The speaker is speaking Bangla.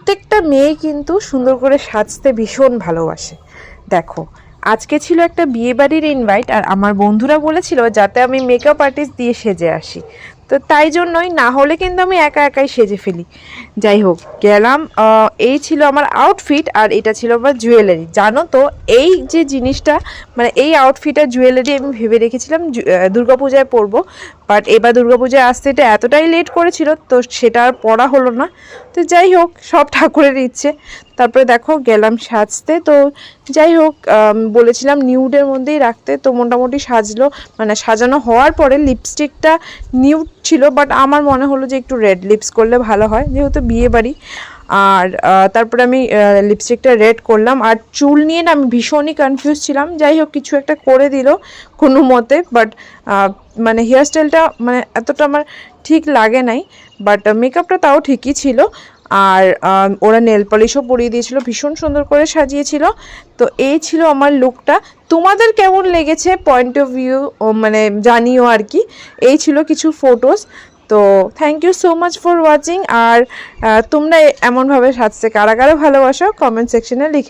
প্রত্যেকটা মেয়ে কিন্তু সুন্দর করে সাজতে ভীষণ ভালোবাসে। দেখো, আজকে ছিল একটা বিয়েবাড়ির ইনভাইট, আর আমার বন্ধুরা বলেছিল যাতে আমি মেকআপ আর্টিস্ট দিয়ে সেজে আসি। তো তাই জন্যই, না হলে কিন্তু আমি একা একাই সেজে ফেলি। যাই হোক, গেলাম। এই ছিল আমার আউটফিট, আর এটা ছিল আমার জুয়েলারি। জানো তো, এই যে জিনিসটা, মানে এই আউটফিট আর জুয়েলারি আমি ভেবে রেখেছিলাম দুর্গাপূজায় পরবো, বাট এবার দুর্গাপূজায় আসতে এটা এতটাই লেট করেছিল, তো সেটা আর পরা হলো না। তো যাই হোক, সব ঠাকুরের ইচ্ছে। তারপরে দেখো, গেলাম সাজতে। তো যাই হোক, বলেছিলাম নিউডের মধ্যেই রাখতে, তো মোটামুটি সাজলো, মানে সাজানো হওয়ার পরে লিপস্টিকটা নিউড ছিল, বাট আমার মনে হলো যে একটু রেড লিপস করলে ভালো হয়, যেহেতু বিয়ে বাড়ি। আর তারপরে আমি লিপস্টিকটা রেড করলাম। আর চুল নিয়ে না আমি ভীষণই কনফিউজ ছিলাম। যাই হোক, কিছু একটা করে দিল কোনো মতে, বাট মানে হেয়ারস্টাইলটা মানে এতটা আমার ঠিক লাগে নাই, বাট মেকআপটা তাও ঠিকই ছিল। আর ওরা নেল পলিশও পরিয়ে দিয়েছিল, ভীষণ সুন্দর করে সাজিয়েছিল। তো এই ছিল আমার লুকটা। তোমাদের কেমন লেগেছে পয়েন্ট অফ ভিউ মানে জানিও আর কি। এই ছিল কিছু ফটোস। তো thank you so much for watching. আর তোমরা এমনভাবে সাজতে কারা কারা ভালোবাসো কমেন্ট সেকশনে লিখে